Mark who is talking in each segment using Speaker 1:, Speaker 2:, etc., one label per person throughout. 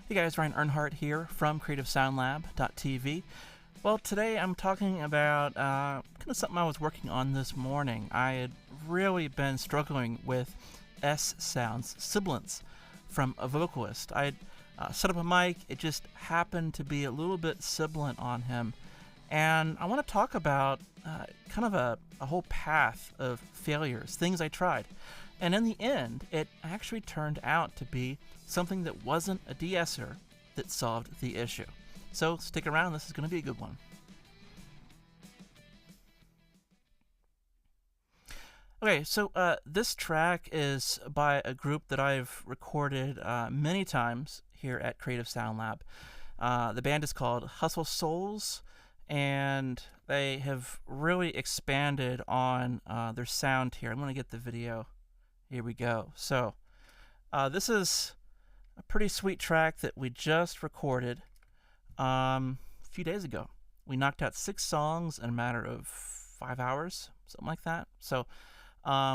Speaker 1: Hey guys, Ryan Earnhardt here from CreativeSoundLab.tv. Well, today I'm talking about kind of something I was working on this morning. I had really been struggling with S sounds, sibilance, from a vocalist. I had set up a mic, it just happened to be a little bit sibilant on him. And I want to talk about kind of a whole path of failures, things I tried. And in the end, it actually turned out to be something that wasn't a de-esser that solved the issue. So stick around, this is going to be a good one. Okay, so this track is by a group that I've recorded many times here at Creative Sound Lab. The band is called Hustle Souls, and they have really expanded on their sound here. I'm going to get the video. Here we go. So this is a pretty sweet track that we just recorded a few days ago. We knocked out 6 songs in a matter of 5 hours, something like that. So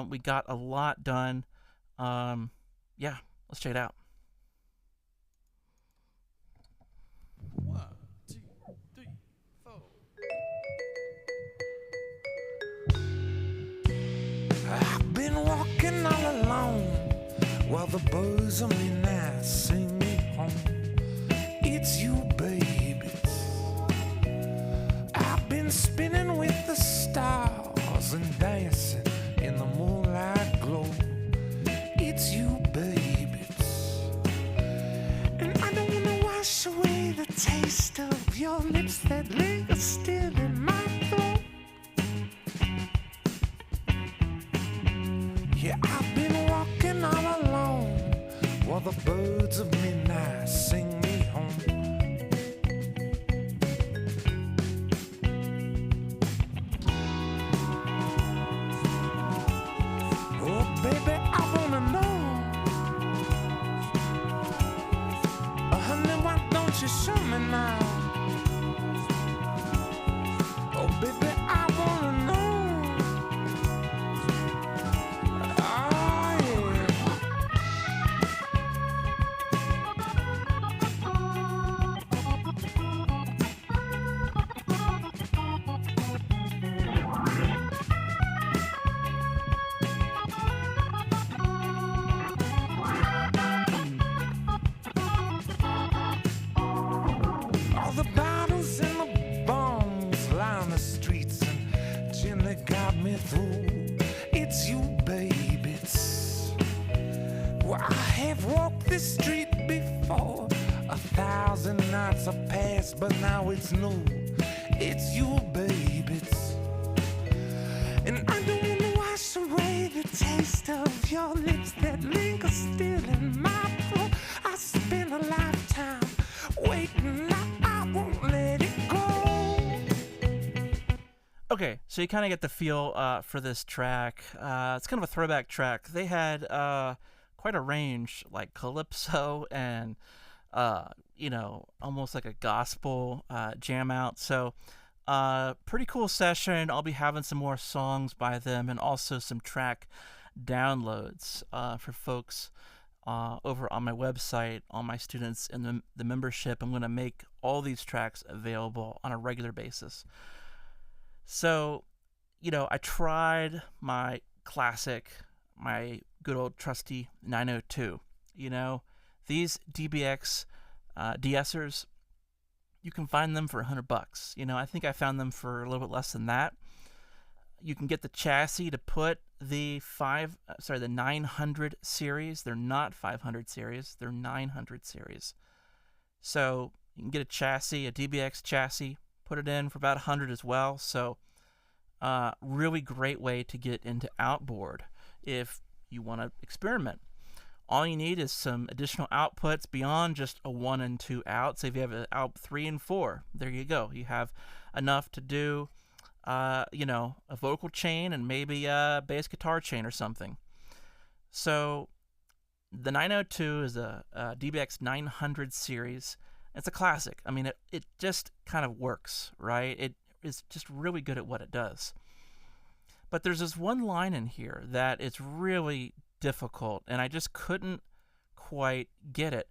Speaker 1: we got a lot done. Yeah, let's check it out.
Speaker 2: 1, 2, 3, 4. I've been walking all alone while the birds of midnight sing me home. It's you, baby. I've been spinning with the stars and dancing in the moonlight glow. It's you, baby. And I don't wanna wash away the taste of your lips that linger still in my throat. Yeah, I've been walking all alone while the birds of midnight sing me home. Oh, baby, I wanna know. Honey, why don't you show me now? Oh, baby, I wanna know. All the bottles and the bombs line the streets, and gin that got me through. It's you, baby. Well, I have walked this street before. 1,000 nights have passed, but now it's new. It's you, baby. And I don't wanna wash away the taste of your lips that linger still in my throat. I spent a lifetime waiting. I won't let it go.
Speaker 1: Okay, so you kind of get the feel for this track. It's kind of a throwback track. They had quite a range, like calypso and almost like a gospel jam out. So pretty cool session. I'll be having some more songs by them and also some track downloads for folks over on my website, all my students in the membership. I'm going to make all these tracks available on a regular basis. So, I tried my classic, my good old trusty 902. These DBX de-essers, you can find them for $100. I think I found them for a little bit less than that. You can get the chassis to put the 900 series. They're not 500 series. They're 900 series. So you can get a chassis, a DBX chassis, put it in for about 100 as well. So really great way to get into outboard if you want to experiment. All you need is some additional outputs beyond just a 1 and 2 out. So if you have an out 3 and 4, there you go. You have enough to do a vocal chain and maybe a bass guitar chain or something. So the 902 is a DBX 900 series. It's a classic. I mean, it just kind of works, right? It is just really good at what it does. But there's this one line in here that it's really difficult, and I just couldn't quite get it.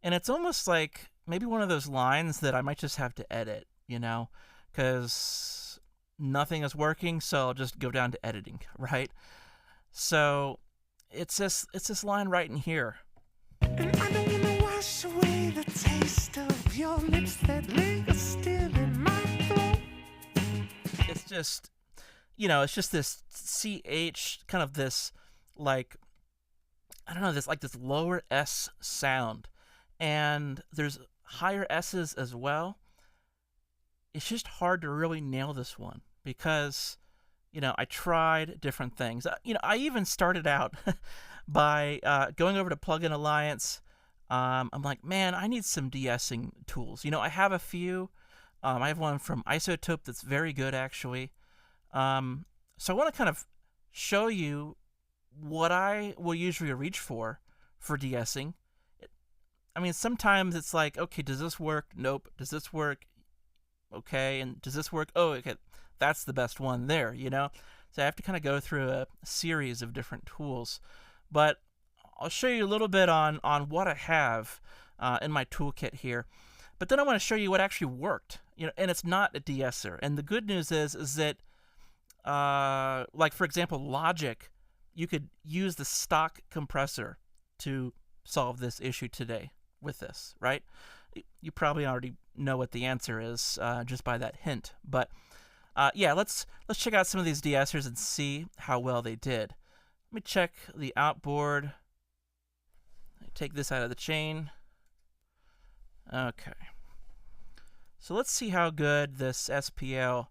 Speaker 1: And it's almost like maybe one of those lines that I might just have to edit, because nothing is working, so I'll just go down to editing, right? So it's this line right in here.
Speaker 2: And I don't wanna wash away the taste of your lips that linger still in my throat.
Speaker 1: It's just, it's just this ch, kind of this, like, I don't know, this lower s sound, and there's higher s's as well. It's just hard to really nail this one because I tried different things. I even started out by going over to Plugin Alliance. I'm like, man, I need some de-essing tools. I have a few. I have one from Isotope that's very good, actually. So I want to kind of show you what I will usually reach for de-essing. I mean, sometimes it's like, okay, does this work? Nope. Does this work? Okay. And does this work? Oh, okay. That's the best one there, So I have to kind of go through a series of different tools. But I'll show you a little bit on what I have in my toolkit here. But then I want to show you what actually worked, and it's not a de-esser. And the good news is that, like, for example, Logic, you could use the stock compressor to solve this issue today with this, right? You probably already know what the answer is just by that hint. But yeah, let's check out some of these de-essers and see how well they did. Let me check the outboard. Take this out of the chain. Okay. So let's see how good this SPL.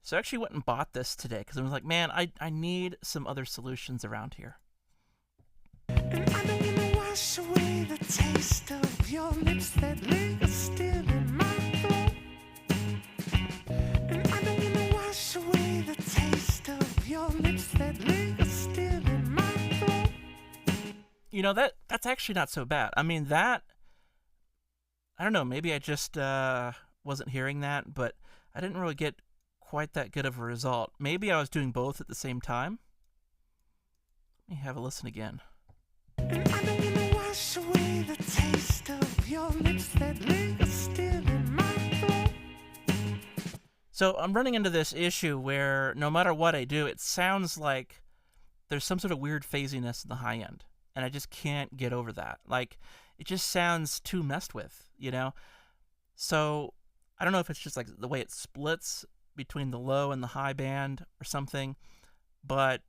Speaker 1: So I actually went and bought this today because I was like, man, I need some other solutions around here.
Speaker 2: And I don't wanna wash away the taste of your lips that linger still in my throat. And I don't wanna wash away the taste of your lips that linger still in my throat.
Speaker 1: That's actually not so bad. I mean, I don't know, maybe I just wasn't hearing that, but I didn't really get quite that good of a result. Maybe I was doing both at the same time. Let me have a listen again.
Speaker 2: And I don't wanna wash away the taste of your lips that linger still in my throat.
Speaker 1: So I'm running into this issue where no matter what I do, it sounds like there's some sort of weird phasiness in the high end. And I just can't get over that. Like, it just sounds too messed with, So I don't know if it's just like the way it splits between the low and the high band or something, but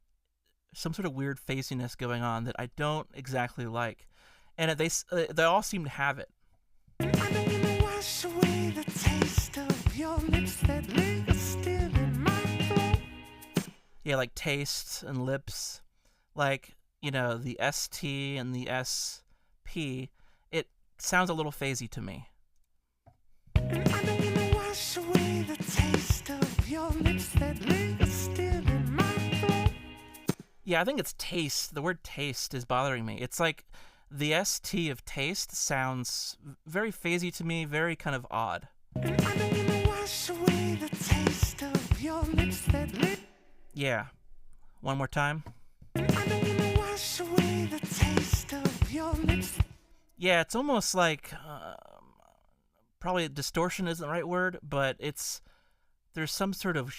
Speaker 1: some sort of weird phasiness going on that I don't exactly like. And they all seem to have it.
Speaker 2: And I don't wanna wash away the taste of your lips that linger still in my throat.
Speaker 1: Yeah, like taste and lips. Like, the ST and the SP, it sounds a little phasey to me.
Speaker 2: And I don't wanna wash away the taste of your lips that linger still in my throat.
Speaker 1: Yeah, I think it's taste. The word taste is bothering me. It's like the ST of taste sounds very phasey to me, very kind of odd.
Speaker 2: And I don't wanna wash away the taste of your lips that linger.
Speaker 1: Yeah. One more time.
Speaker 2: And I don't wanna wash away the taste of your lips.
Speaker 1: Yeah, it's almost like probably distortion isn't the right word, but there's some sort of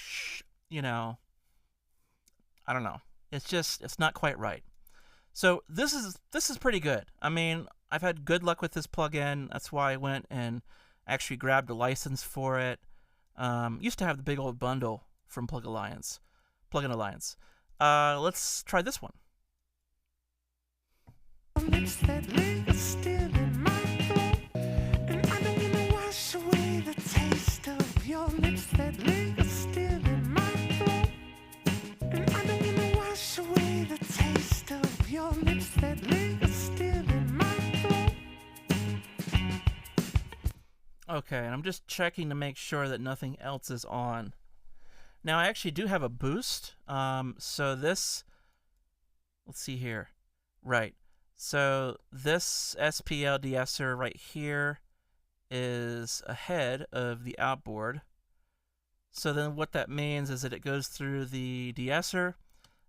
Speaker 1: I don't know. It's not quite right. So this is pretty good. I mean, I've had good luck with this plugin. That's why I went and actually grabbed a license for it. Used to have the big old bundle from Plugin Alliance. Let's try this one.
Speaker 2: Lips that linger still in my throat. And I don't wanna wash away the taste of your lips that linger still in my throat. And I don't wanna wash away the taste of your lips that linger still in my throat.
Speaker 1: Okay, and I'm just checking to make sure that nothing else is on. Now, I actually do have a boost. So this, let's see here. Right. So this SPL de-esser right here is ahead of the outboard. So then what that means is that it goes through the de-esser,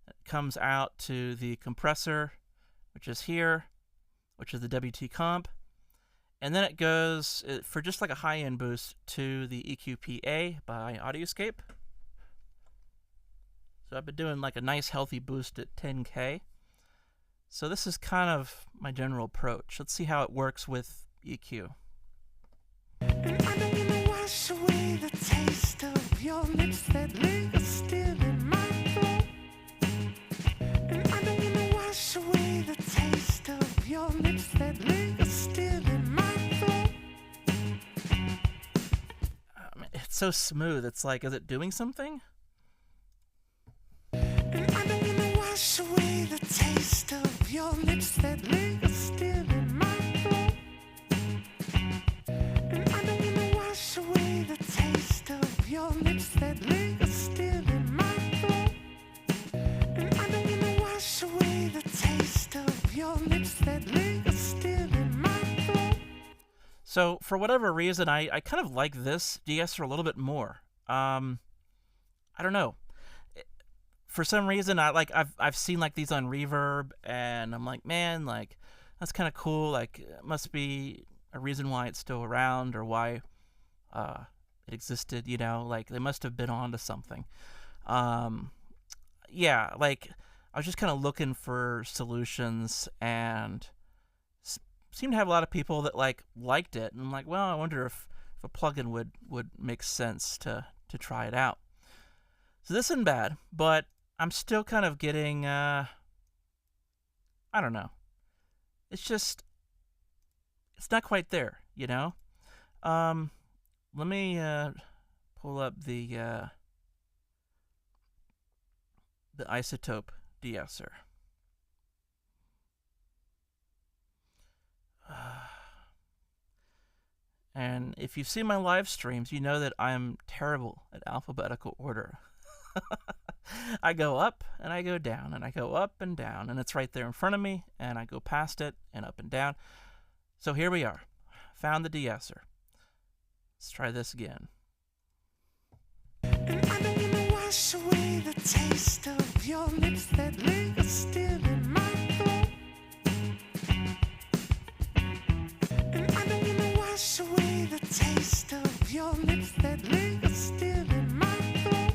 Speaker 1: it comes out to the compressor, which is here, which is the WT comp, And then it goes for just like a high-end boost to the EQPA by Audioscape. So I've been doing like a nice healthy boost at 10K. So this is kind of my general approach. Let's see how it works with EQ.
Speaker 2: And I don't wanna wash away the taste of your lips that linger still in my throat. And I don't wanna wash away the taste of your lips that linger still in my throat.
Speaker 1: It's so smooth. It's like, is it doing something?
Speaker 2: And I don't wanna wash away the taste of your lips that linger still in my throat. And I don't wanna wash away the taste of your lips that linger still in my throat. And I don't wanna wash away the taste of your lips that linger still in my throat.
Speaker 1: So for whatever reason, I kind of like this de-esser a little bit more. I don't know. For some reason, I've seen like these on Reverb, and I'm like, man, like that's kind of cool. Like it must be a reason why it's still around or why it existed. You know, like they must have been onto something. Yeah, like I was just kind of looking for solutions, and seemed to have a lot of people that like liked it, and I'm like, well, I wonder if a plugin would make sense to try it out. So this isn't bad, but I'm still kind of getting I don't know. It's not quite there, you know. Let me pull up the isotope de-esser. And if you've seen my live streams, you know that I'm terrible at alphabetical order. I go up and I go down and I go up and down, and it's right there in front of me, and I go past it and up and down. So here we are. Found the de-esser. Let's try this again.
Speaker 2: And I don't wanna wash away the taste of your lips that linger still in my throat. And I don't wanna wash away the taste of your lips that linger still in my throat.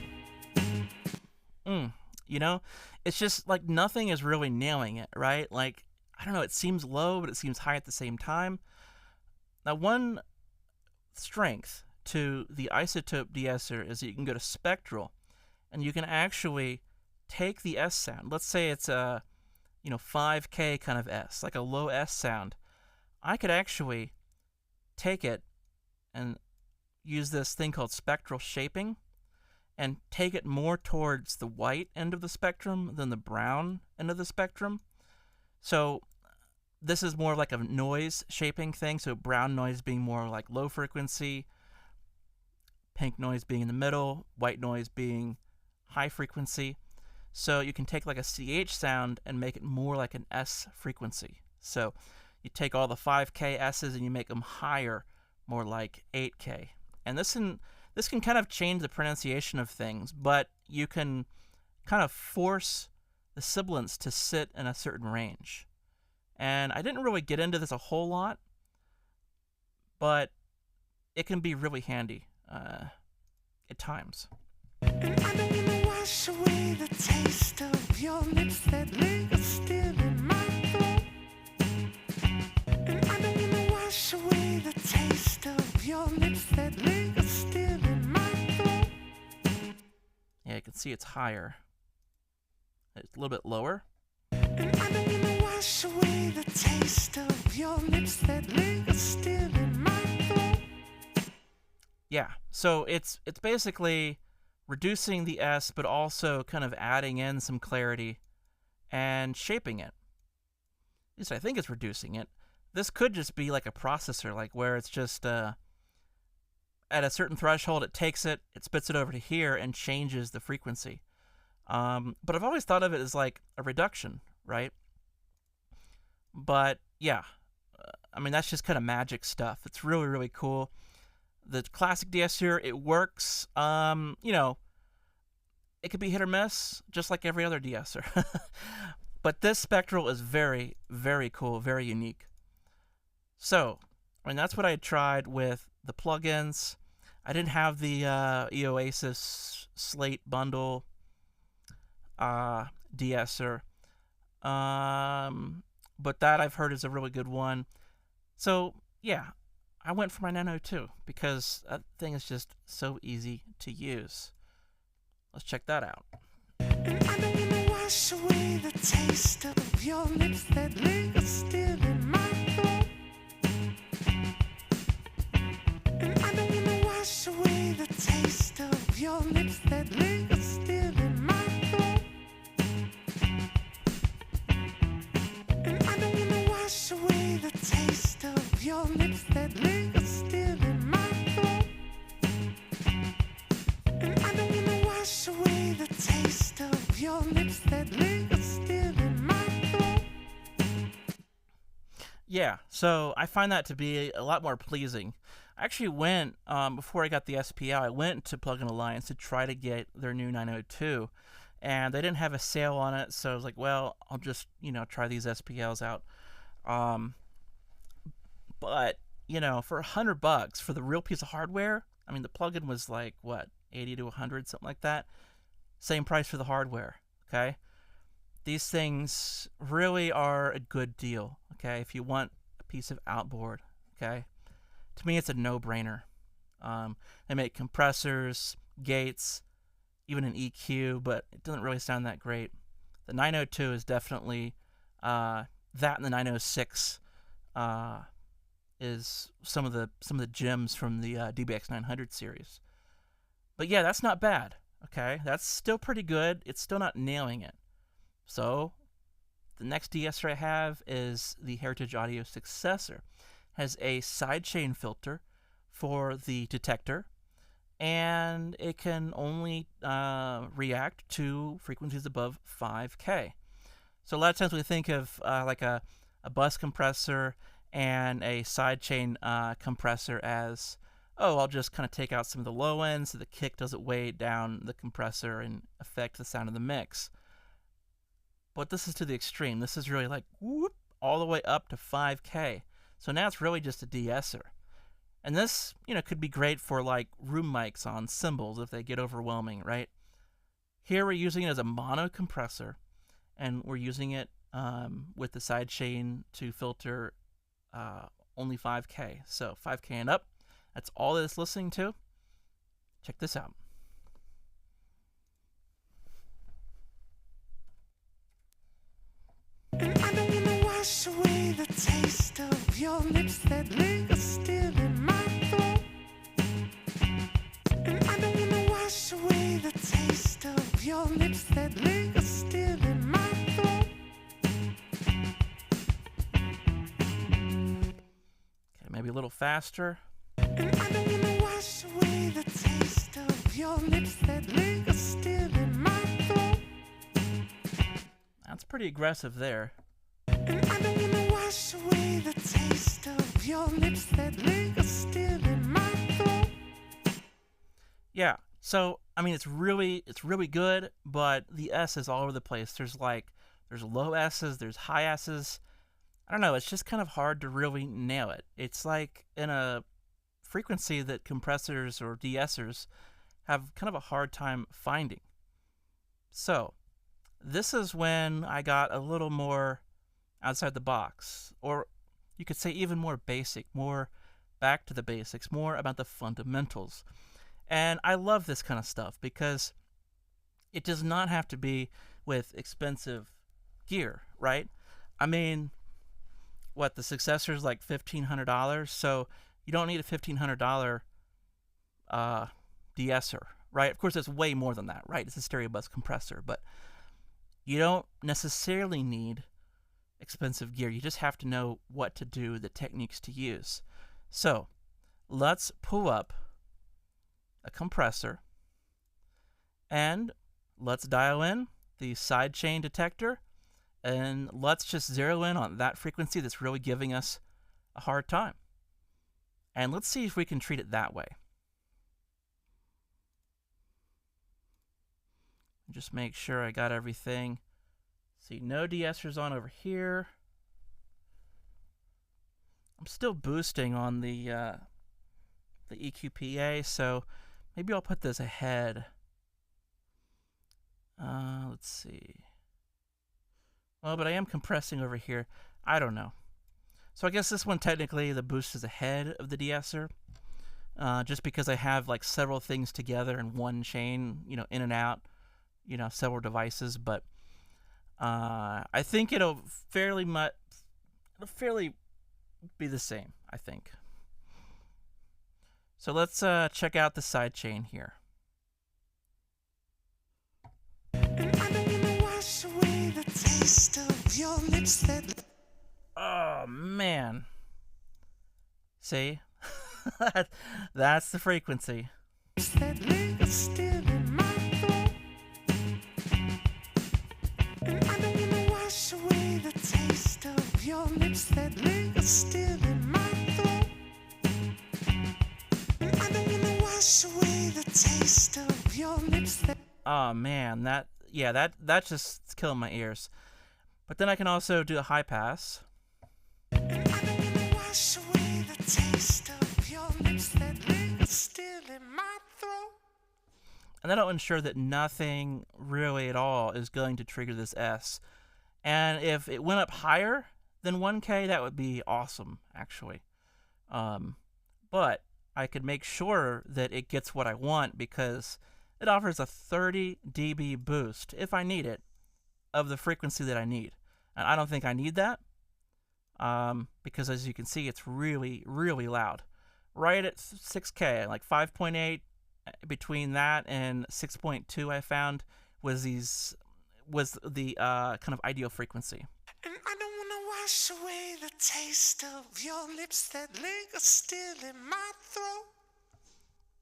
Speaker 1: You know, it's just like nothing is really nailing it, right? Like, I don't know, it seems low, but it seems high at the same time. Now, one strength to the isotope de-esser is that you can go to spectral, and you can actually take the S sound. Let's say it's a 5K kind of S, like a low S sound. I could actually take it and use this thing called spectral shaping and take it more towards the white end of the spectrum than the brown end of the spectrum. So this is more like a noise shaping thing, so brown noise being more like low frequency, pink noise being in the middle, white noise being high frequency. So you can take like a CH sound and make it more like an S frequency. So you take all the 5K S's and you make them higher, more like 8K. And this can kind of change the pronunciation of things, but you can kind of force the sibilance to sit in a certain range. And I didn't really get into this a whole lot, but it can be really handy at times.
Speaker 2: And I don't wanna wash away the taste of your lips that linger still in my throat. And I don't wanna wash away the taste of your lips that linger still in my throat.
Speaker 1: Yeah, you can see it's higher. It's a little bit lower.
Speaker 2: And I don't wanna wash away the taste of your lips that linger still in my throat.
Speaker 1: Yeah, so it's basically reducing the S, but also kind of adding in some clarity and shaping it. At least I think it's reducing it. This could just be like a processor, like where it's just at a certain threshold, it takes it, it spits it over to here, and changes the frequency. But I've always thought of it as like a reduction, right? But yeah, I mean, that's just kind of magic stuff. It's really, really cool. The classic de-esser, it works. It could be hit or miss, just like every other de-esser. But this spectral is very, very cool, very unique. So, I mean, that's what I tried with the plugins. I didn't have the Oasis Slate bundle de-esser, but that I've heard is a really good one. So yeah, I went for my Nano 2 because that thing is just so easy to use. Let's check that out.
Speaker 2: And I don't wanna wash away the taste of your lips that linger still in my throat. And I don't wanna wash away the taste of your lips that linger still in my throat. And I don't wanna wash away the taste of your lips that linger still in my throat. And I don't wanna wash away the taste of your lips that linger still in my throat.
Speaker 1: Yeah, so I find that to be a lot more pleasing. I actually went, before I got the SPL, I went to Plugin Alliance to try to get their new 902, and they didn't have a sale on it, so I was like, well, I'll just, try these SPLs out. Um, but, for $100 for the real piece of hardware, I mean, the plugin was like, what, 80 to 100, something like that? Same price for the hardware, okay? These things really are a good deal, okay? If you want a piece of outboard, okay? To me, it's a no-brainer. They make compressors, gates, even an EQ, but it doesn't really sound that great. The 902 is definitely that, and the 906 is some of the gems from the DBX 900 series. But yeah, that's not bad. Okay, that's still pretty good. It's still not nailing it. So the next de-esser I have is the Heritage Audio Successor. Has a sidechain filter for the detector, and it can only react to frequencies above 5K. So a lot of times we think of like a bus compressor and a sidechain compressor as, oh, I'll just kind of take out some of the low ends so the kick doesn't weigh down the compressor and affect the sound of the mix. But this is to the extreme. This is really like whoop, all the way up to 5K. So now it's really just a de-esser. And this, could be great for like room mics on cymbals if they get overwhelming, right? Here we're using it as a mono compressor, and we're using it with the sidechain to filter only 5K. So 5K and up, that's all that it's listening to. Check this out.
Speaker 2: And I don't wanna wash away the taste of your lips that linger still in my throat. And I don't wanna wash away the taste of your lips that linger still in my throat.
Speaker 1: Okay, maybe a little faster.
Speaker 2: And I don't wanna wash away the taste of your lips that linger still in my throat.
Speaker 1: That's pretty aggressive there.
Speaker 2: And I don't wanna wash away the taste of your lips that linger still in my throat.
Speaker 1: Yeah. So I mean, it's really good, but the S is all over the place. There's low S's, there's high S's. I don't know. It's just kind of hard to really nail it. It's like in a frequency that compressors or de-essers have kind of a hard time finding. So this is when I got a little more outside the box, or you could say even more basic, more back to the basics, more about the fundamentals. And I love this kind of stuff because it does not have to be with expensive gear, right? I mean, what, the successor is like $1,500, so you don't need a $1,500 de-esser, right? Of course, it's way more than that, right? It's a stereo bus compressor, but you don't necessarily need expensive gear. You just have to know what to do, the techniques to use. So let's pull up a compressor and let's dial in the sidechain detector, and let's just zero in on that frequency that's really giving us a hard time. And let's see if we can treat it that way. Just make sure I got everything. See, no de-essers on over here. I'm still boosting on the EQPA, so maybe I'll put this ahead. Let's see. Well, but I am compressing over here. I don't know. So I guess this one technically the boost is ahead of the de-esser, just because I have like several things together in one chain, in and out, several devices. But I think it'll fairly be the same, I think. So let's check out the side chain here. Oh man. See? That's the frequency. Oh man, that just killing my ears. But then I can also do a high pass. And that'll ensure that nothing really at all is going to trigger this S. And if it went up higher than 1K, that would be awesome, actually. But I could make sure that it gets what I want because it offers a 30 dB boost, if I need it, of the frequency that I need. And I don't think I need that because, as you can see, it's really, really loud. Right at 6K, like 5.8, between that and 6.2 I found was the kind of ideal frequency.
Speaker 2: And I don't wanna wash away the taste of your lips that linger still in my throat.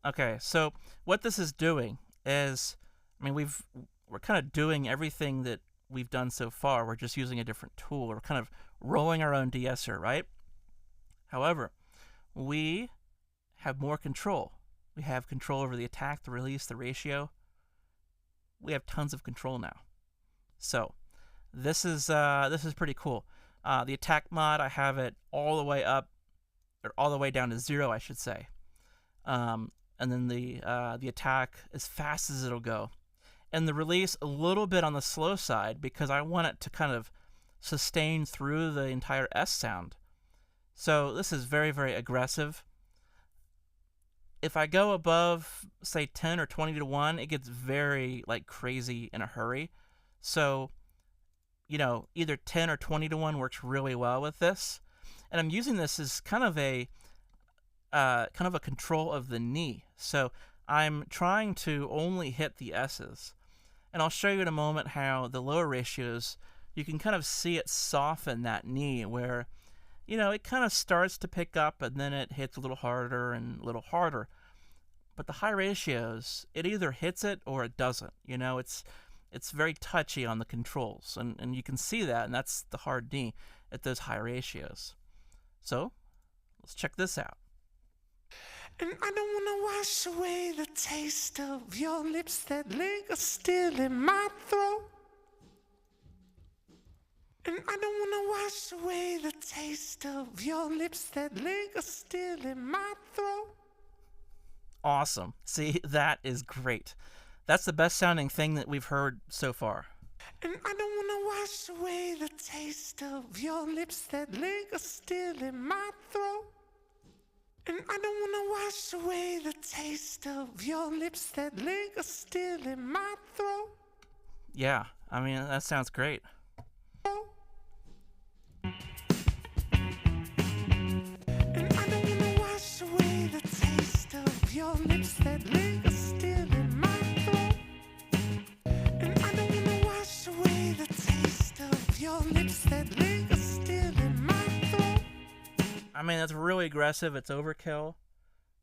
Speaker 1: Okay, so what this is doing is, we're kind of doing everything that we've done so far. We're just using a different tool. We're kind of rolling our own de-esser, right? However, we have more control. We have control over the attack, the release, the ratio. We have tons of control now. So this is pretty cool. The attack mod, I have it all the way up, or all the way down to 0, I should say. And then the attack as fast as it'll go, and the release a little bit on the slow side because I want it to kind of sustain through the entire S sound. So this is very, very aggressive. If I go above, say, 10 or 20 to 1, it gets very, crazy in a hurry. So, either 10 or 20 to 1 works really well with this. And I'm using this as kind of a control of the knee. So I'm trying to only hit the S's. And I'll show you in a moment how the lower ratios, you can kind of see it soften that knee where, it kind of starts to pick up and then it hits a little harder and a little harder. But the high ratios, it either hits it or it doesn't. It's very touchy on the controls. And you can see that, and that's the hard knee at those high ratios. So let's check this out.
Speaker 2: And I don't wanna wash away the taste of your lips that linger still in my throat. And I don't wanna wash away the taste of your lips that linger still in my throat.
Speaker 1: Awesome. See, that is great. That's the best sounding thing that we've heard so far.
Speaker 2: And I don't wanna wash away the taste of your lips that linger still in my throat. And I don't wanna wash away the taste of your lips that linger still in my throat.
Speaker 1: Yeah, that sounds great.
Speaker 2: And I don't wanna wash away the taste of your lips that linger still in my throat. And I don't wanna wash away the taste of your lips that linger still in my throat.
Speaker 1: That's really aggressive. It's overkill.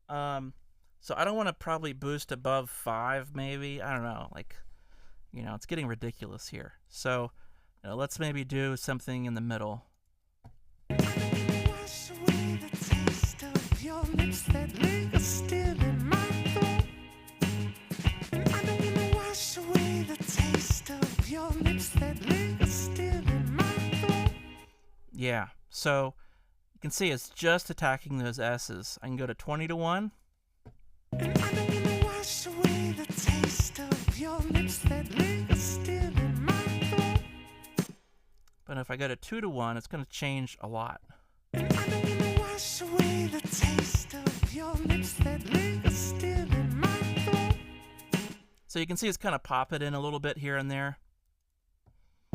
Speaker 1: So I don't want to probably boost above 5, maybe. I don't know. It's getting ridiculous here. So, let's maybe do something in the middle.
Speaker 2: Wash away the taste of your lips that linger still in my throat. And I don't wanna wash away the taste of your lips that linger still in my throat.
Speaker 1: Yeah. So can see it's just attacking those S's. I can go to 20 to 1.
Speaker 2: And I don't wanna wash away the taste of your lips that linger still in my throat.
Speaker 1: But if I go to 2 to 1, it's going to change a lot.
Speaker 2: And I don't wanna wash away the taste of your lips that linger still in my throat.
Speaker 1: So you can see it's kind of popping in a little bit here and there.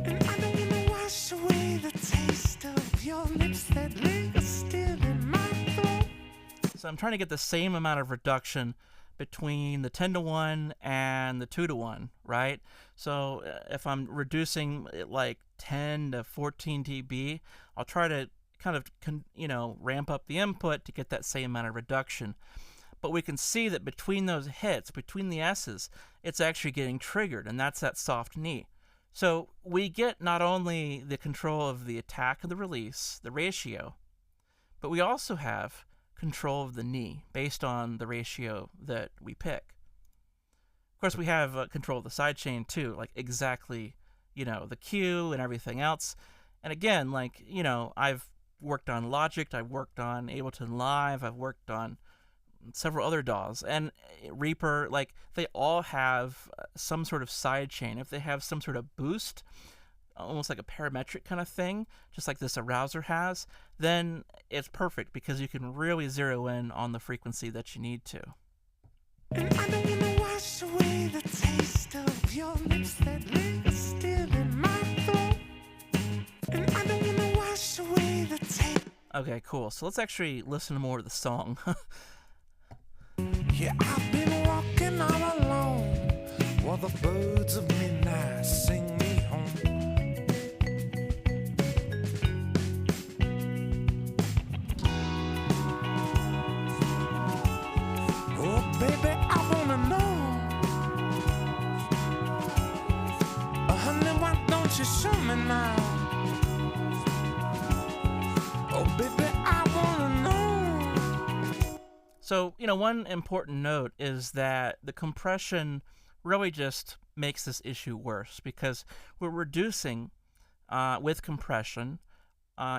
Speaker 2: And I don't wanna wash away the taste of your lips that linger still in my throat.
Speaker 1: So I'm trying to get the same amount of reduction between the 10 to 1 and the 2 to 1, right? So if I'm reducing it like 10 to 14 dB, I'll try to kind of, ramp up the input to get that same amount of reduction. But we can see that between those hits, between the S's, it's actually getting triggered, and that's that soft knee. So we get not only the control of the attack and the release, the ratio, but we also have control of the knee based on the ratio that we pick. Of course, we have control of the sidechain too, like exactly, the cue and everything else. And again, I've worked on Logic, I've worked on Ableton Live, I've worked on several other DAWs, and Reaper, they all have some sort of sidechain. If they have some sort of boost, almost like a parametric kind of thing, just like this arouser has, then it's perfect because you can really zero in on the frequency that you need to.
Speaker 2: And I don't wanna wash away the taste of your lips that linger still in my throat. And I don't wanna wash away the taste.
Speaker 1: Okay, cool. So let's actually listen more to the song.
Speaker 2: Yeah, I've been walking all alone while the birds of midnight sing me home. Oh, baby, I wanna know. Oh, honey, why don't you show me now? Oh, baby, I wanna know.
Speaker 1: So, one important note is that the compression really just makes this issue worse because we're reducing with compression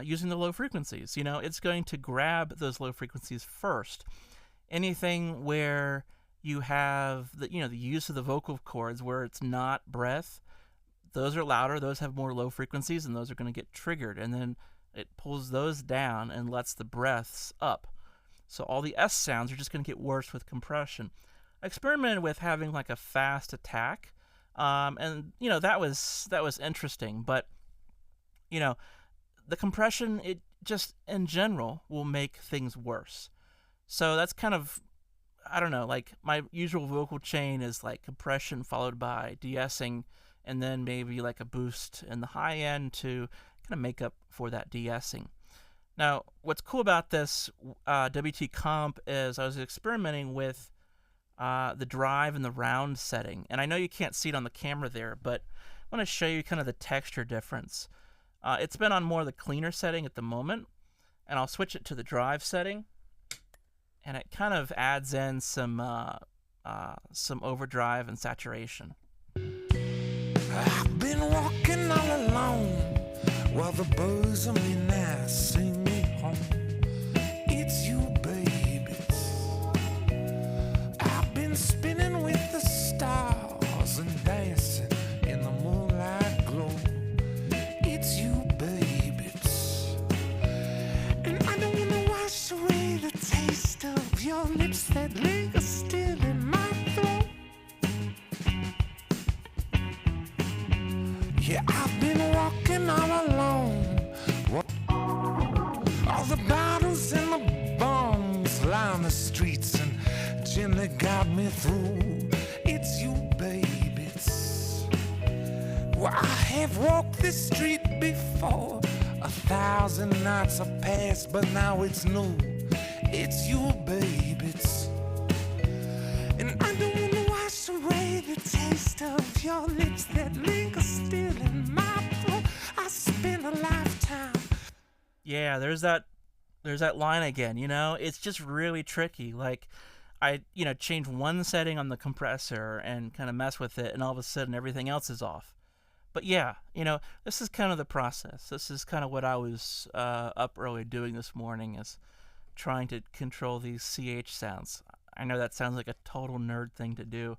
Speaker 1: using the low frequencies. It's going to grab those low frequencies first. Anything where you have the use of the vocal cords where it's not breath, those are louder, those have more low frequencies, and those are going to get triggered. And then it pulls those down and lets the breaths up. So all the S sounds are just going to get worse with compression. I experimented with having like a fast attack, and that was interesting. But the compression, it just in general will make things worse. So that's kind of, I don't know, like my usual vocal chain is like compression followed by de-essing, and then maybe like a boost in the high end to kind of make up for that de-essing. Now, what's cool about this WT comp is I was experimenting with the drive and the round setting. And I know you can't see it on the camera there, but I want to show you kind of the texture difference. It's been on more of the cleaner setting at the moment, and I'll switch it to the drive setting. And it kind of adds in some overdrive and saturation.
Speaker 2: I've been walking all alone while the birds of midnight sing me home. It's you, baby. I've been spinning with the stars and dancing in the moonlight glow. It's you, baby. And I don't wanna wash away the taste of your lips that linger still in my throat. Yeah, I've been walking all alone. All the bottles and the bombs line the streets and gently guide me through. It's you, baby. Well, I have walked this street before. 1,000 nights have passed, but now it's new. It's you, baby. And I don't wanna wash away the taste of your lips that linger still in my throat. I spent a lifetime.
Speaker 1: Yeah, there's that line again, it's just really tricky. Like I, change one setting on the compressor and kind of mess with it, and all of a sudden everything else is off. But yeah, this is kind of the process. This is kind of what I was up early doing this morning, is trying to control these CH sounds. I know that sounds like a total nerd thing to do,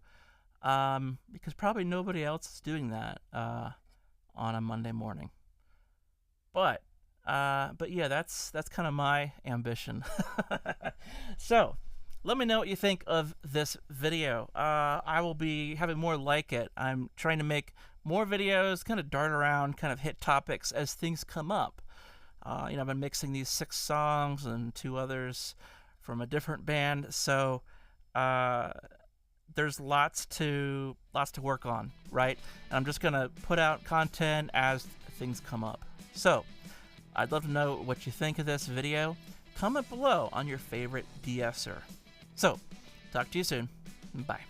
Speaker 1: because probably nobody else is doing that on a Monday morning. But yeah, that's kind of my ambition. So, let me know what you think of this video. I will be having more like it. I'm trying to make more videos, kind of dart around, kind of hit topics as things come up. I've been mixing these 6 songs and 2 others from a different band, so there's lots to work on, right? And I'm just gonna put out content as things come up. So I'd love to know what you think of this video. Comment below on your favorite de-esser. So, talk to you soon. Bye.